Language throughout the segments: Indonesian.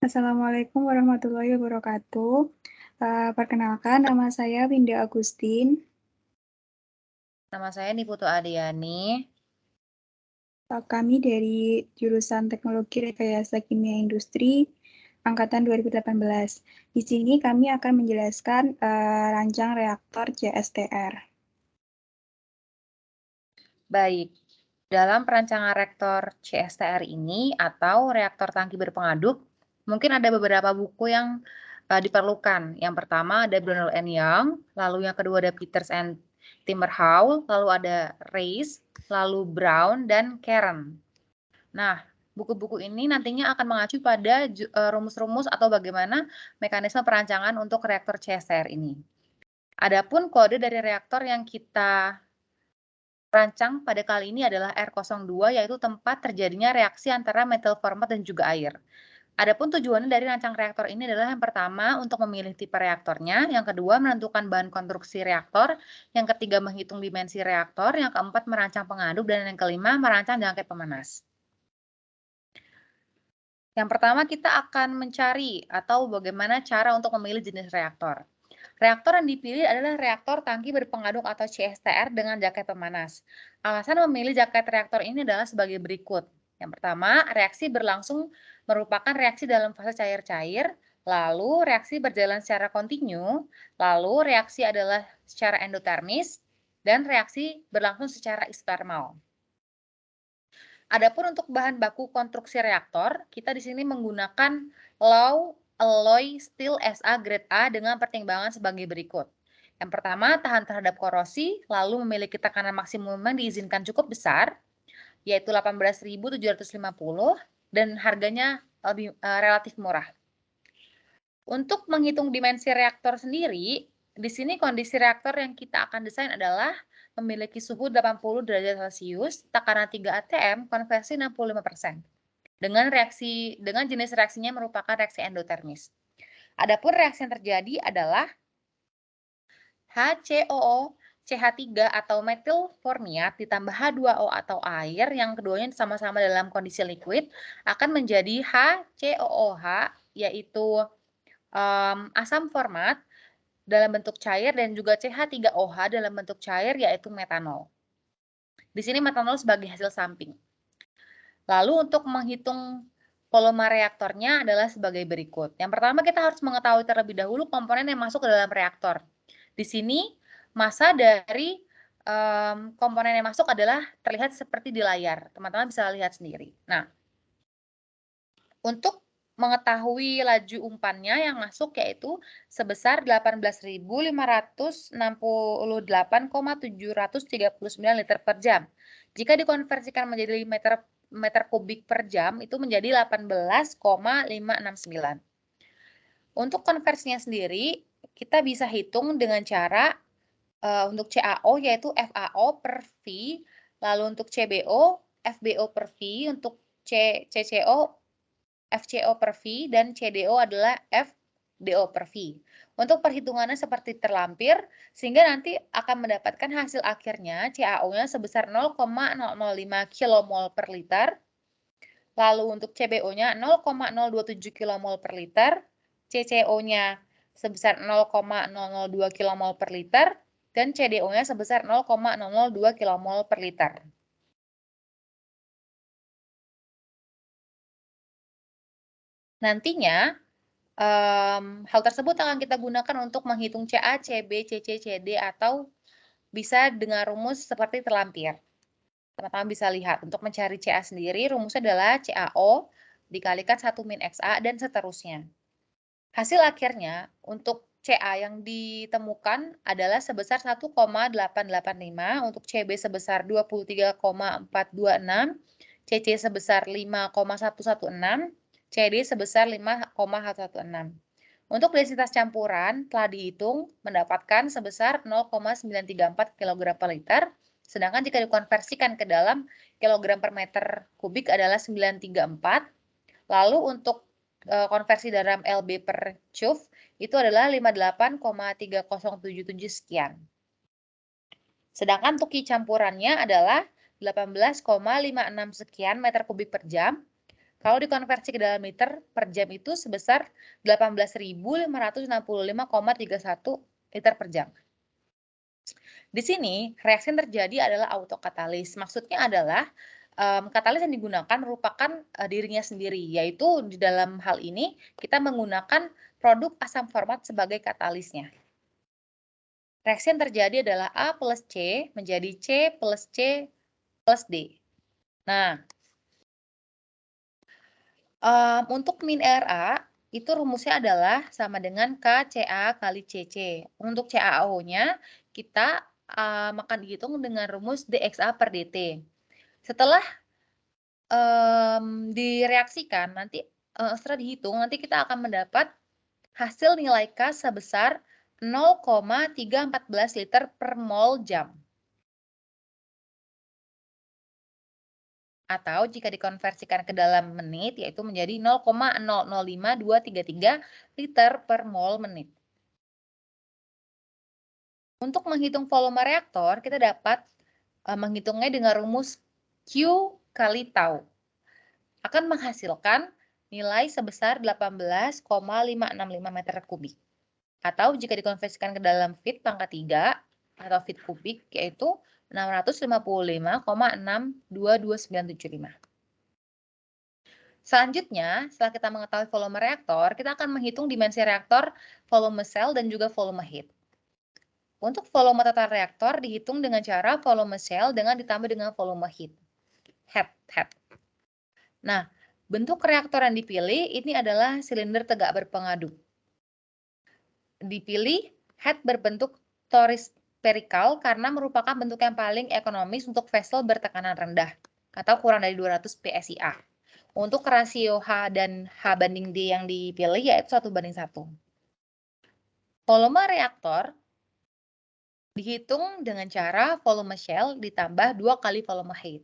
Assalamualaikum warahmatullahi wabarakatuh. Perkenalkan, nama saya Winda Agustin. Nama saya Niputu Adiani. Kami dari jurusan Teknologi Rekayasa Kimia Industri angkatan 2018. Di sini kami akan menjelaskan rancang reaktor CSTR. Baik, dalam perancangan reaktor CSTR ini atau reaktor tangki berpengaduk, mungkin ada beberapa buku yang diperlukan. Yang pertama ada Brunel and Young, lalu yang kedua ada Peters and Timberhouse, lalu ada Reis, lalu Brown dan Karen. Nah, buku-buku ini nantinya akan mengacu pada rumus-rumus atau bagaimana mekanisme perancangan untuk reaktor CSTR ini. Adapun kode dari reaktor yang kita rancang pada kali ini adalah R02, yaitu tempat terjadinya reaksi antara metal format dan juga air. Adapun tujuannya dari rancang reaktor ini adalah yang pertama untuk memilih tipe reaktornya, yang kedua menentukan bahan konstruksi reaktor, yang ketiga menghitung dimensi reaktor, yang keempat merancang pengaduk, dan yang kelima merancang jangkait pemanas. Yang pertama kita akan mencari atau bagaimana cara untuk memilih jenis reaktor. Reaktor yang dipilih adalah reaktor tangki berpengaduk atau CSTR dengan jaket pemanas. Alasan memilih jaket reaktor ini adalah sebagai berikut. Yang pertama, reaksi berlangsung merupakan reaksi dalam fase cair-cair, lalu reaksi berjalan secara kontinu, lalu reaksi adalah secara endotermis, dan reaksi berlangsung secara isotermal. Adapun untuk bahan baku konstruksi reaktor, kita di sini menggunakan low alloy steel SA grade A dengan pertimbangan sebagai berikut. Yang pertama, tahan terhadap korosi, lalu memiliki tekanan maksimum yang diizinkan cukup besar, yaitu 18.750, dan harganya lebih relatif murah. Untuk menghitung dimensi reaktor sendiri, di sini kondisi reaktor yang kita akan desain adalah memiliki suhu 80 derajat Celcius, tekanan 3 atm, konversi 65%. Dengan jenis reaksinya merupakan reaksi endotermis. Adapun reaksi yang terjadi adalah HCOO CH3 atau metil formiat ditambah H2O atau air yang keduanya sama-sama dalam kondisi liquid akan menjadi HCOOH, yaitu asam format dalam bentuk cair dan juga CH3OH dalam bentuk cair yaitu metanol. Di sini metanol sebagai hasil samping. Lalu untuk menghitung volume reaktornya adalah sebagai berikut. Yang pertama kita harus mengetahui terlebih dahulu komponen yang masuk ke dalam reaktor. Di sini massa dari komponen yang masuk adalah terlihat seperti di layar. Teman-teman bisa lihat sendiri. Nah, untuk mengetahui laju umpannya yang masuk yaitu sebesar 18.568,739 liter per jam. Jika dikonversikan menjadi meter kubik per jam itu menjadi 18,569. Untuk konversinya sendiri kita bisa hitung dengan cara untuk CAO yaitu FAO per V, lalu untuk CBO FBO per V, untuk CCO FCO per V, dan CDO adalah FDO per V. Untuk perhitungannya seperti terlampir, sehingga nanti akan mendapatkan hasil akhirnya CAO-nya sebesar 0,005 kmol per liter, lalu untuk CBO-nya 0,027 kmol per liter, CCO-nya sebesar 0,002 kmol per liter, dan CDO-nya sebesar 0,002 kmol per liter. Nantinya, hal tersebut akan kita gunakan untuk menghitung CA, CB, CC, CD, atau bisa dengan rumus seperti terlampir. Teman-teman bisa lihat, untuk mencari CA sendiri, rumusnya adalah CAO dikalikan 1 min XA, dan seterusnya. Hasil akhirnya, untuk CA yang ditemukan adalah sebesar 1,885, untuk CB sebesar 23,426, CC sebesar 5,116, CD sebesar 5,116. Untuk densitas campuran telah dihitung mendapatkan sebesar 0,934 kg per liter, sedangkan jika dikonversikan ke dalam kilogram per meter kubik adalah 934. Lalu untuk konversi dalam LB per Joule itu adalah 58,3077 sekian. Sedangkan untuk campurannya adalah 18,56 sekian meter kubik per jam. Kalau dikonversi ke dalam liter per jam itu sebesar 18.565,31 liter per jam. Di sini, reaksi yang terjadi adalah autokatalis. Maksudnya adalah katalis yang digunakan merupakan dirinya sendiri, yaitu di dalam hal ini kita menggunakan produk asam format sebagai katalisnya. Reaksi yang terjadi adalah A plus C menjadi C plus C plus D. Nah, untuk min RA itu rumusnya adalah sama dengan KCA kali CC. Untuk CaO-nya kita akan dihitung dengan rumus dXA per dt. Setelah direaksikan nanti setelah dihitung nanti kita akan mendapat hasil nilai K sebesar 0,314 liter per mol jam. Atau jika dikonversikan ke dalam menit, yaitu menjadi 0,005233 liter per mol menit. Untuk menghitung volume reaktor, kita dapat menghitungnya dengan rumus Q kali tau. Akan menghasilkan nilai sebesar 18,565 meter kubik. Atau jika dikonversikan ke dalam feet pangkat 3 atau feet kubik, yaitu 655,62295. Selanjutnya, setelah kita mengetahui volume reaktor, kita akan menghitung dimensi reaktor, volume sel, dan juga volume heat. Untuk volume total reaktor dihitung dengan cara volume sel dengan ditambah dengan volume heat. Head. Nah, bentuk reaktor yang dipilih ini adalah silinder tegak berpengaduk. Dipilih head berbentuk toris spherical karena merupakan bentuk yang paling ekonomis untuk vessel bertekanan rendah atau kurang dari 200 PSIA. Untuk rasio H dan H banding D yang dipilih yaitu 1:1. Volume reaktor dihitung dengan cara volume shell ditambah 2 kali volume head.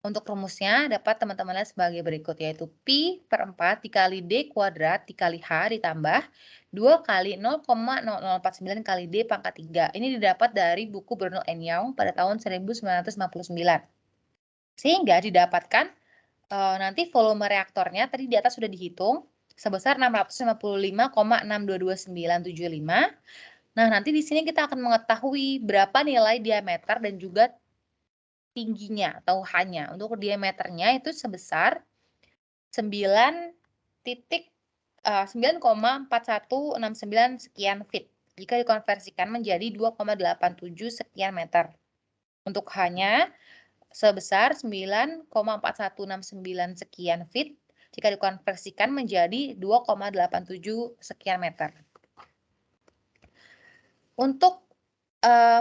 Untuk rumusnya dapat teman-teman lihat sebagai berikut, yaitu Pi per 4 dikali D kuadrat dikali H ditambah 2 kali 0,0049 kali D pangkat 3. Ini didapat dari buku Brunel and Young pada tahun 1959. Sehingga didapatkan nanti volume reaktornya tadi di atas sudah dihitung sebesar 655,622975. Nah, nanti di sini kita akan mengetahui berapa nilai diameter dan juga tingginya atau H-nya. Untuk diameternya itu sebesar 9,4169 sekian feet. Jika dikonversikan menjadi 2,87 sekian meter. Untuk H-nya sebesar 9,4169 sekian feet. Jika dikonversikan menjadi 2,87 sekian meter. Untuk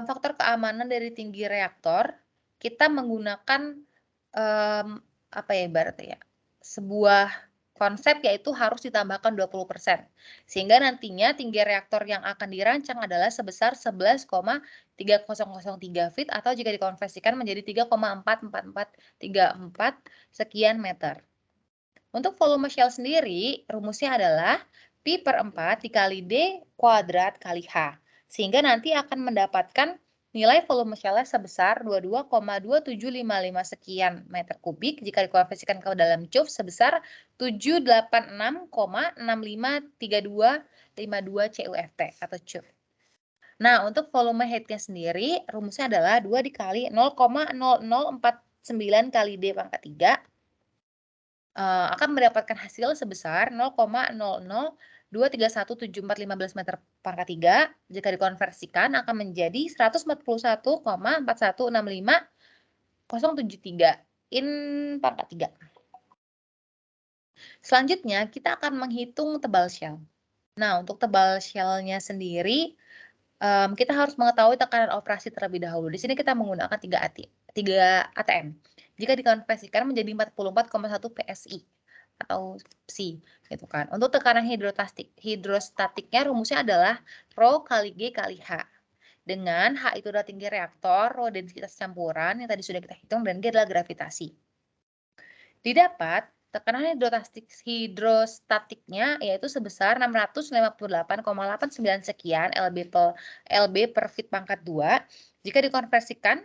faktor keamanan dari tinggi reaktor, kita menggunakan ibaratnya sebuah konsep yaitu harus ditambahkan 20%. Sehingga nantinya tinggi reaktor yang akan dirancang adalah sebesar 11,3003 feet atau jika dikonversikan menjadi 3,44434 sekian meter. Untuk volume shell sendiri, rumusnya adalah Pi per 4 dikali D kuadrat kali H. Sehingga nanti akan mendapatkan nilai volume shell-nya sebesar 22,2755 sekian meter kubik. Jika dikonversikan ke dalam joule sebesar 786,653252 CUFT atau joule. Nah, untuk volume head-nya sendiri, rumusnya adalah 2 dikali 0,0049 kali D pangkat 3. Akan mendapatkan hasil sebesar 0,00231745 meter pangkat 3. Jika dikonversikan akan menjadi 141,4165073 in pangkat 3. Selanjutnya kita akan menghitung tebal shell. Nah, untuk tebal shell-nya sendiri kita harus mengetahui tekanan operasi terlebih dahulu. Di sini kita menggunakan 3 ATM. Jika dikonversikan menjadi 44,1 PSI atau psi, gitu kan. Untuk tekanan hidrostatiknya rumusnya adalah Rho kali G kali H. Dengan H itu adalah tinggi reaktor, Rho densitas campuran yang tadi sudah kita hitung, dan G adalah gravitasi. Didapat tekanan hidrostatiknya yaitu sebesar 658,89 sekian LB per feet pangkat 2. Jika dikonversikan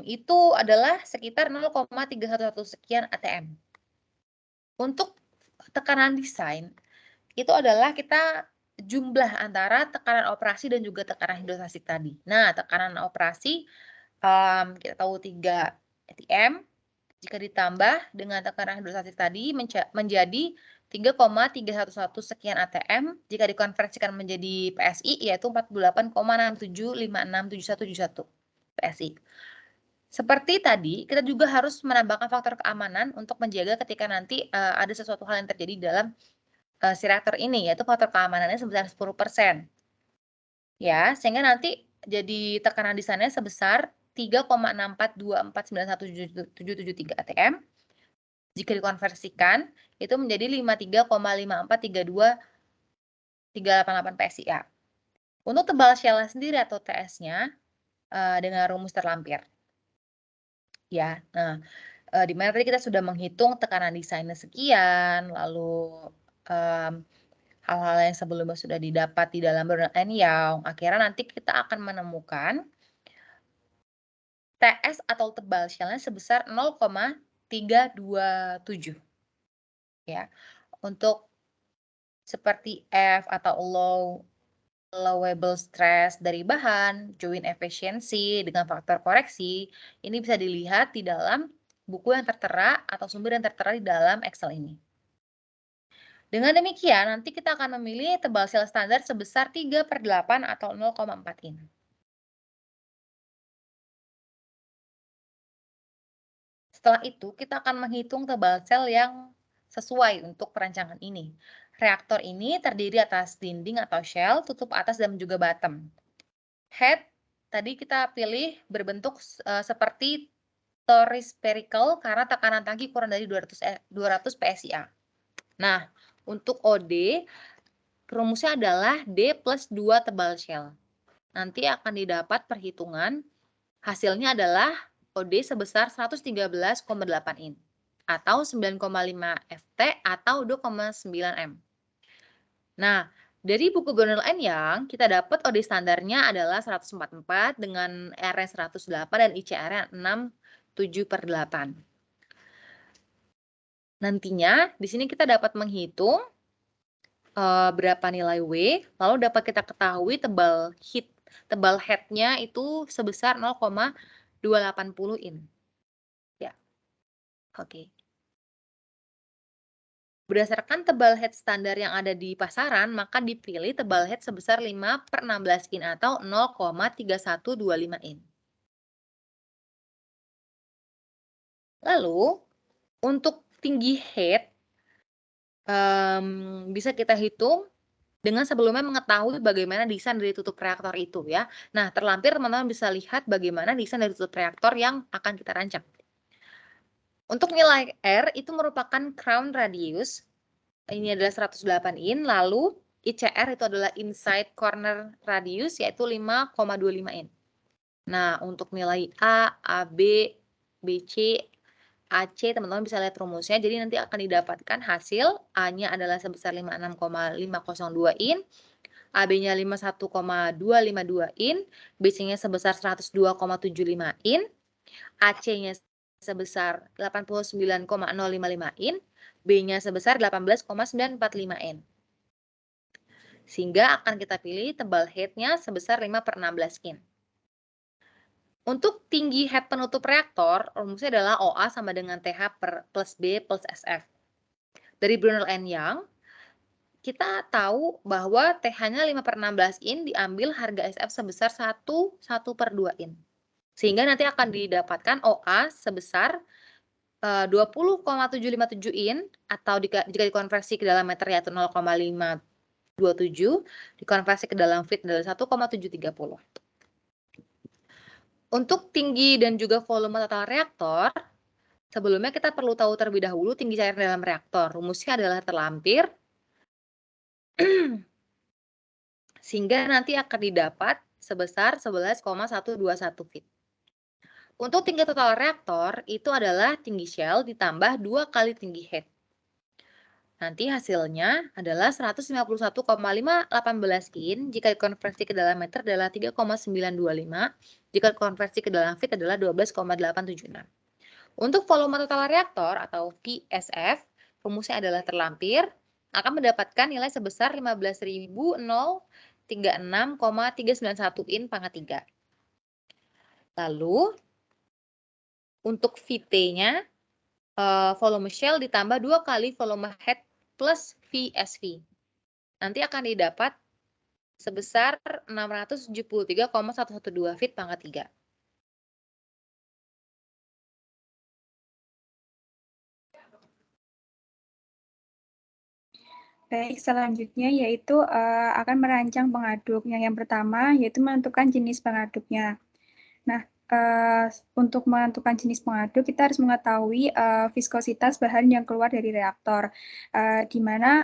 itu adalah sekitar 0,311 sekian ATM. Untuk tekanan desain, itu adalah kita jumlah antara tekanan operasi dan juga tekanan hidrostatik tadi. Nah, tekanan operasi, kita tahu 3 atm, jika ditambah dengan tekanan hidrostatik tadi menjadi 3,311 sekian atm, jika dikonversikan menjadi PSI yaitu 48,67567171 PSI. Seperti tadi, kita juga harus menambahkan faktor keamanan untuk menjaga ketika nanti ada sesuatu hal yang terjadi dalam si reaktor ini, yaitu faktor keamanannya sebesar 10%. Ya, sehingga nanti jadi tekanan desainnya sebesar 3,6424917773 atm. Jika dikonversikan, itu menjadi 53,5432,388 PSIA. Untuk tebal shell sendiri atau TS-nya dengan rumus terlampir. Ya, nah, di mana tadi kita sudah menghitung tekanan desainnya sekian, lalu hal-hal yang sebelumnya sudah didapat di dalam Brunel and Young, akhirnya nanti kita akan menemukan TS atau tebal shell-nya sebesar 0,327. Ya, untuk seperti F atau allowable stress dari bahan, joint efficiency dengan faktor koreksi, ini bisa dilihat di dalam buku yang tertera atau sumber yang tertera di dalam Excel ini. Dengan demikian, nanti kita akan memilih tebal shell standar sebesar 3/8 atau 0,4 in. Setelah itu, kita akan menghitung tebal shell yang sesuai untuk perancangan ini. Reaktor ini terdiri atas dinding atau shell, tutup atas dan juga bottom. Head, tadi kita pilih berbentuk seperti tori spherical karena tekanan tangki kurang dari 200 PSIA. Nah, untuk OD, rumusnya adalah D plus 2 tebal shell. Nanti akan didapat perhitungan, hasilnya adalah OD sebesar 113,8 in atau 9,5 FT atau 2,9 M. Nah, dari buku Brunel and Young, kita dapat OD standarnya adalah 144 dengan R-nya 108 dan ICR-nya 67/8. Nantinya, di sini kita dapat menghitung berapa nilai W, lalu dapat kita ketahui tebal head-nya itu sebesar 0,280 in. Ya, oke. Berdasarkan tebal head standar yang ada di pasaran, maka dipilih tebal head sebesar 5/16 in atau 0,3125 in. Lalu, untuk tinggi head, bisa kita hitung dengan sebelumnya mengetahui bagaimana desain dari tutup reaktor itu ya. Nah, terlampir teman-teman bisa lihat bagaimana desain dari tutup reaktor yang akan kita rancang. Untuk nilai R itu merupakan crown radius, ini adalah 108 in, lalu ICR itu adalah inside corner radius yaitu 5,25 in. Nah, untuk nilai A, AB, BC, AC, teman-teman bisa lihat rumusnya. Jadi nanti akan didapatkan hasil A-nya adalah sebesar 56,502 in, AB-nya 51,252 in, BC-nya sebesar 102,75 in, AC-nya sebesar 89,055 in, B-nya sebesar 18,945 in. Sehingga akan kita pilih tebal head-nya sebesar 5/16 in. Untuk tinggi head penutup reaktor, rumusnya adalah OA sama dengan TH plus B plus SF. Dari Brunel and Young, kita tahu bahwa TH-nya 5/16 in diambil harga SF sebesar 1/2 in. Sehingga nanti akan didapatkan OA sebesar 20,757 in atau jika dikonversi ke dalam meter yaitu 0,527, dikonversi ke dalam feet adalah 1,730. Untuk tinggi dan juga volume total reaktor, sebelumnya kita perlu tahu terlebih dahulu tinggi cairan dalam reaktor. Rumusnya adalah terlampir, sehingga nanti akan didapat sebesar 11,121 feet. Untuk tinggi total reaktor, itu adalah tinggi shell ditambah 2 kali tinggi head. Nanti hasilnya adalah 151,518 in, jika dikonversi ke dalam meter adalah 3,925, jika dikonversi ke dalam feet adalah 12,876. Untuk volume total reaktor atau VSF, rumusnya adalah terlampir, akan mendapatkan nilai sebesar 15.036,391 in pangkat 3. Lalu, untuk VT-nya, volume shell ditambah 2 kali volume head plus VSV. Nanti akan didapat sebesar 673,112 feet pangkat 3. Baik, selanjutnya yaitu akan merancang pengaduk. Yang pertama yaitu menentukan jenis pengaduknya. Nah, untuk menentukan jenis pengaduk, kita harus mengetahui viskositas bahan yang keluar dari reaktor, di mana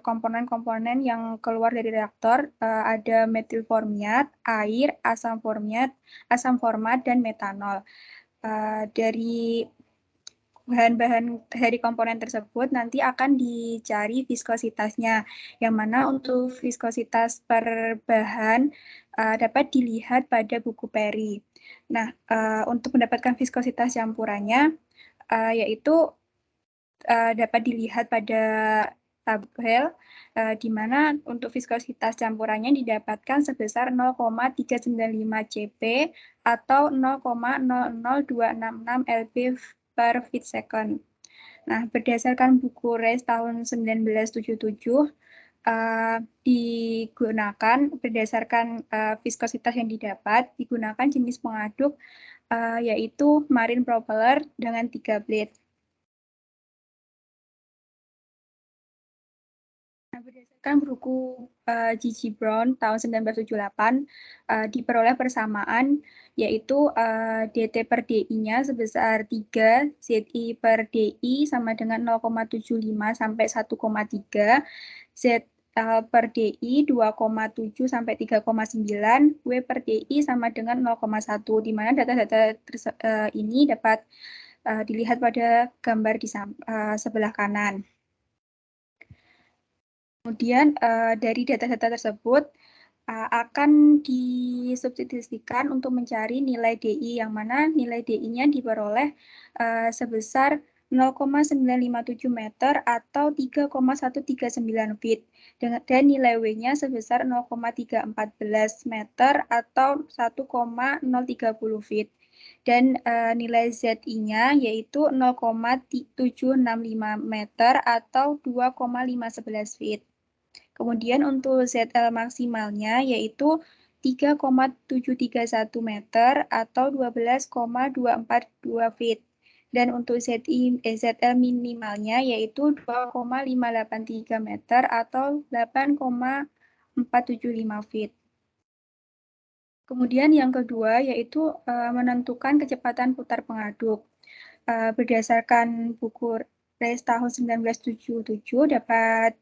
komponen-komponen yang keluar dari reaktor ada metil formiat, air, asam format, dan metanol. Dari bahan-bahan dari komponen tersebut nanti akan dicari viskositasnya, yang mana untuk viskositas per bahan dapat dilihat pada buku Perry. Nah, untuk mendapatkan viskositas campurannya, yaitu dapat dilihat pada tabel, di mana untuk viskositas campurannya didapatkan sebesar 0,395 cp atau 0,00266 lb per feet second. Nah, berdasarkan buku RES tahun 1977, digunakan berdasarkan viskositas yang didapat, digunakan jenis pengaduk yaitu marine propeller dengan 3 blade. Nah, berdasarkan buku G.G. Brown tahun 1978, diperoleh persamaan yaitu DT per DI-nya sebesar 3, ZI per DI sama dengan 0,75 sampai 1,3, Z per DI 2,7 sampai 3,9, W per DI sama dengan 0,1, di mana data-data ini dapat dilihat pada gambar di sebelah kanan. Kemudian dari data-data tersebut akan disubstitusikan untuk mencari nilai DI, yang mana nilai DI-nya diperoleh sebesar 0,957 meter atau 3,139 feet, dan nilai W-nya sebesar 0,314 meter atau 1,030 feet. Dan nilai ZI-nya yaitu 0,765 meter atau 2,511 feet. Kemudian untuk ZL maksimalnya yaitu 3,731 meter atau 12,242 feet. Dan untuk ZL minimalnya yaitu 2,583 meter atau 8,475 feet. Kemudian yang kedua yaitu menentukan kecepatan putar pengaduk. Berdasarkan buku RES tahun 1977 dapat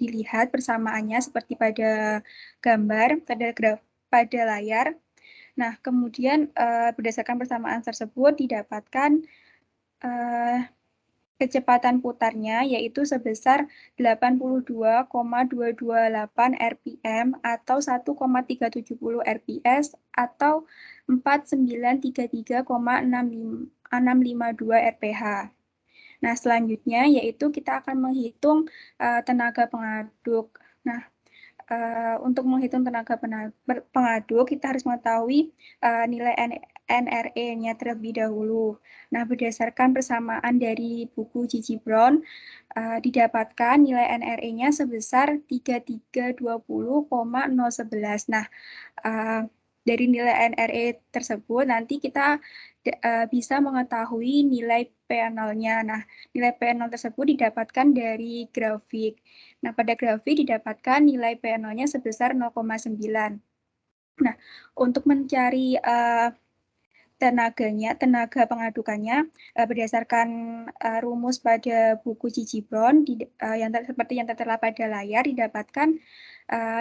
dilihat persamaannya seperti pada gambar pada layar. Nah, kemudian berdasarkan persamaan tersebut didapatkan kecepatan putarnya yaitu sebesar 82,228 rpm atau 1,370 rps atau 4933,652 rph. Nah, selanjutnya yaitu kita akan menghitung tenaga pengaduk. Nah, untuk menghitung tenaga pengaduk, kita harus mengetahui nilai NRE-nya terlebih dahulu. Nah, berdasarkan persamaan dari buku G.G. Brown, didapatkan nilai NRE-nya sebesar 3320,011. Nah, dari nilai NRE tersebut nanti kita bisa mengetahui nilai P0-nya. Nah, nilai P0 tersebut didapatkan dari grafik. Nah, pada grafik didapatkan nilai P0-nya sebesar 0,9. Nah, untuk mencari tenaga pengadukannya berdasarkan rumus pada buku G.G. Brown seperti yang tertera pada layar, didapatkan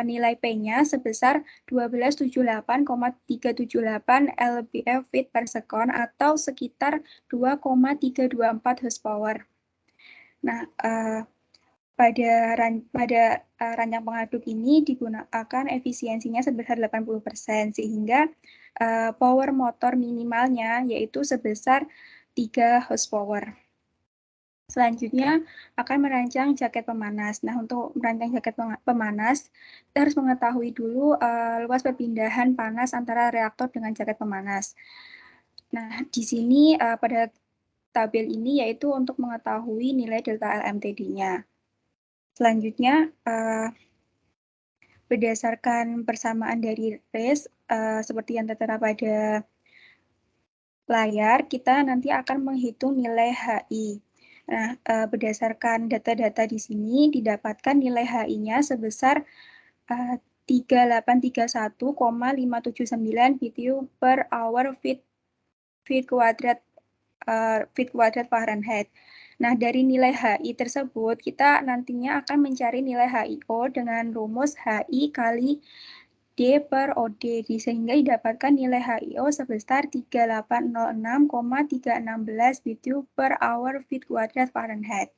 nilai P-nya sebesar 1278,378 lbf feet per second atau sekitar 2,324 horsepower. Nah, pada rancang pengaduk ini digunakan efisiensinya sebesar 80%, sehingga power motor minimalnya yaitu sebesar 3 horsepower. Selanjutnya akan merancang jaket pemanas. Nah, untuk merancang jaket pemanas, kita harus mengetahui dulu luas perpindahan panas antara reaktor dengan jaket pemanas. Nah, di sini pada tabel ini yaitu untuk mengetahui nilai delta LMTD-nya. Selanjutnya, berdasarkan persamaan dari RACE, seperti yang tertera pada layar, kita nanti akan menghitung nilai HI. Nah, berdasarkan data-data di sini, didapatkan nilai HI-nya sebesar 3831,579 BTU per hour feet kuadrat Fahrenheit. Nah, dari nilai HI tersebut, kita nantinya akan mencari nilai HIO dengan rumus HI kali D per OD, sehingga didapatkan nilai HIO sebesar 3806,316 BTU per hour feet kuadrat Fahrenheit.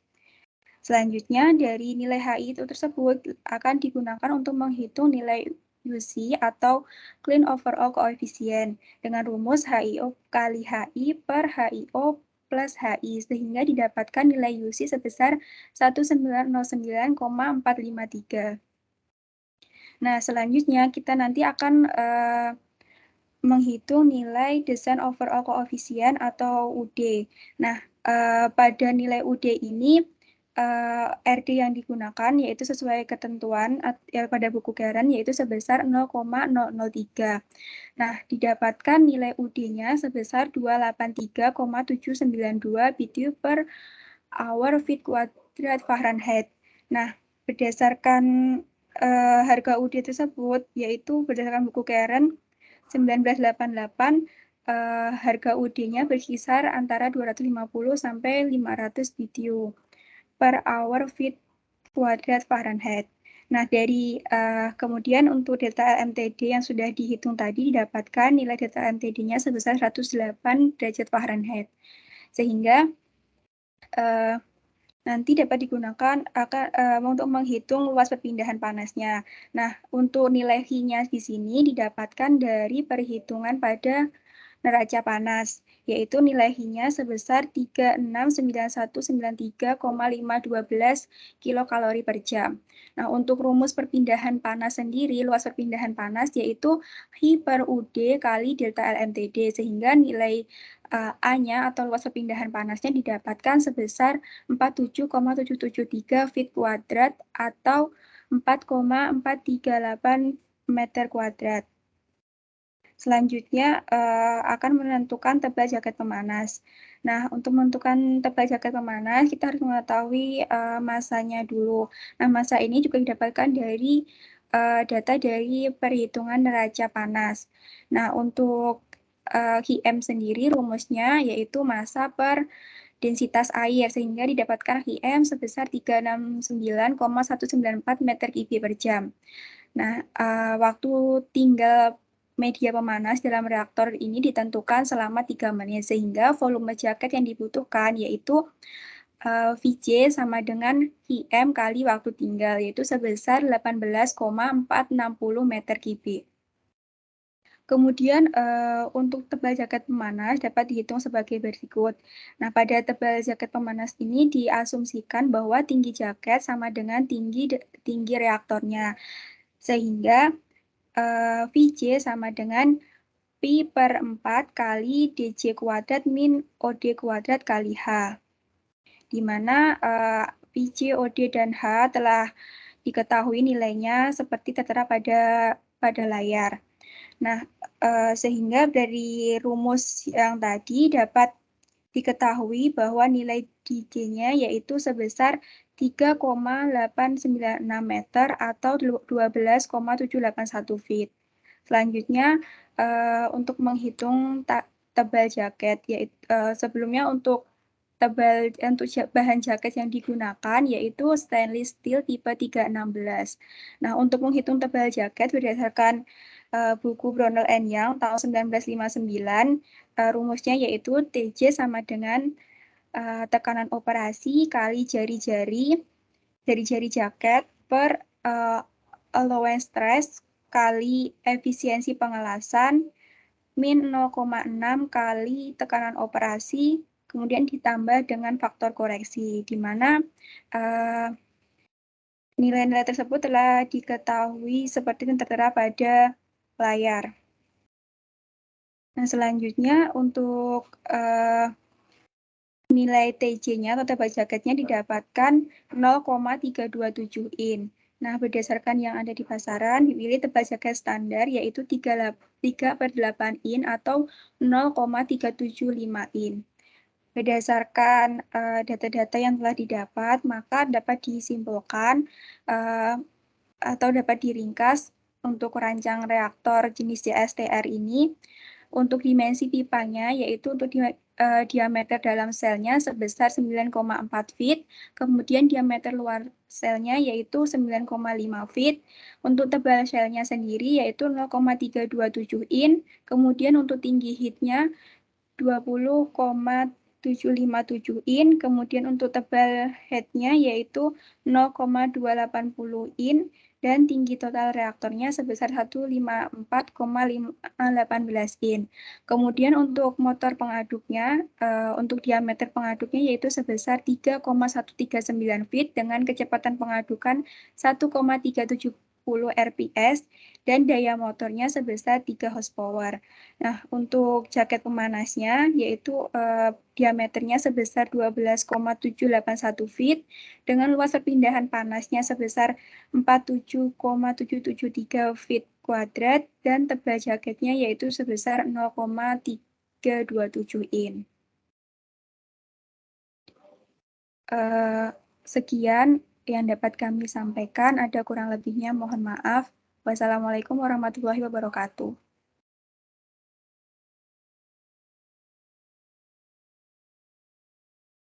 Selanjutnya, dari nilai HI itu tersebut akan digunakan untuk menghitung nilai UC atau Clean Overall Coefficient dengan rumus HIO kali HI per HIO plus HI, sehingga didapatkan nilai UC sebesar 1909,453. Nah, selanjutnya kita nanti akan menghitung nilai Design Overall Coefficient atau UD. Nah, pada nilai UD ini, RD yang digunakan yaitu sesuai ketentuan pada buku Karen yaitu sebesar 0,003. Nah, didapatkan nilai UD-nya sebesar 283,792 BTU per hour feet kuadrat Fahrenheit. Nah, berdasarkan harga UD tersebut, yaitu berdasarkan buku Karen 1988, harga UD-nya berkisar antara 250 sampai 500 BTU per hour feet kuadrat Fahrenheit. Nah, dari kemudian untuk delta LMTD yang sudah dihitung tadi didapatkan nilai delta LMTD-nya sebesar 108 derajat Fahrenheit. Sehingga nanti dapat digunakan untuk menghitung luas perpindahan panasnya. Nah, untuk nilai H-nya di sini didapatkan dari perhitungan pada neraca panas, yaitu nilai H-nya sebesar 369193,512 kilokalori per jam. Nah, untuk rumus perpindahan panas sendiri, luas perpindahan panas yaitu H per UD kali delta LMTD, sehingga nilai A-nya atau luas perpindahan panasnya didapatkan sebesar 47,773 feet kuadrat atau 4,438 meter kuadrat. Selanjutnya akan menentukan tebal jaket pemanas. Nah, untuk menentukan tebal jaket pemanas, kita harus mengetahui masanya dulu. Nah, masa ini juga didapatkan dari data dari perhitungan neraca panas. Nah, untuk HIM sendiri rumusnya yaitu massa per densitas air, sehingga didapatkan HIM sebesar 369,194 meter kubik per jam. Nah, waktu tinggal media pemanas dalam reaktor ini ditentukan selama 3 menit, sehingga volume jaket yang dibutuhkan yaitu VJ sama dengan HIM kali waktu tinggal, yaitu sebesar 18,460 meter kubik. Kemudian untuk tebal jaket pemanas dapat dihitung sebagai berikut. Nah, pada tebal jaket pemanas ini diasumsikan bahwa tinggi jaket sama dengan tinggi reaktornya. Sehingga VJ sama dengan Pi per 4 kali DJ kuadrat min OD kuadrat kali H. Di mana VJ, OD, dan H telah diketahui nilainya seperti tertera pada layar. Nah, sehingga dari rumus yang tadi dapat diketahui bahwa nilai DJ-nya yaitu sebesar 3,896 meter atau 12,781 feet. Selanjutnya, untuk menghitung tebal jaket, yaitu sebelumnya untuk bahan jaket yang digunakan yaitu stainless steel tipe 316. Nah, untuk menghitung tebal jaket berdasarkan buku Brownell and Young tahun 1959, rumusnya yaitu TJ sama dengan tekanan operasi kali jari-jari jaket per allowance stress kali efisiensi pengelasan min 0,6 kali tekanan operasi kemudian ditambah dengan faktor koreksi, di mana nilai-nilai tersebut telah diketahui seperti yang tertera pada layar. Nah, selanjutnya untuk nilai TJ-nya atau tebal jaketnya didapatkan 0,327 in. Nah, berdasarkan yang ada di pasaran, dipilih tebal jaket standar yaitu 3/8 in atau 0,375 in. Berdasarkan data-data yang telah didapat, maka dapat disimpulkan atau dapat diringkas untuk rancang reaktor jenis CSTR ini. Untuk dimensi pipanya, yaitu untuk diameter dalam selnya sebesar 9,4 feet, kemudian diameter luar selnya yaitu 9,5 feet, untuk tebal selnya sendiri yaitu 0,327 in, kemudian untuk tinggi heatnya 20,757 in, kemudian untuk tebal headnya yaitu 0,280 in, dan tinggi total reaktornya sebesar 154,18 in. Kemudian untuk motor pengaduknya, untuk diameter pengaduknya yaitu sebesar 3,139 feet dengan kecepatan pengadukan 1,370 rps dan daya motornya sebesar 3 horsepower. Nah, untuk jaket pemanasnya yaitu diameternya sebesar 12,781 feet dengan luas perpindahan panasnya sebesar 47,773 feet kuadrat dan tebal jaketnya yaitu sebesar 0,327 in. Sekian yang dapat kami sampaikan, ada kurang lebihnya mohon maaf. Wassalamualaikum warahmatullahi wabarakatuh.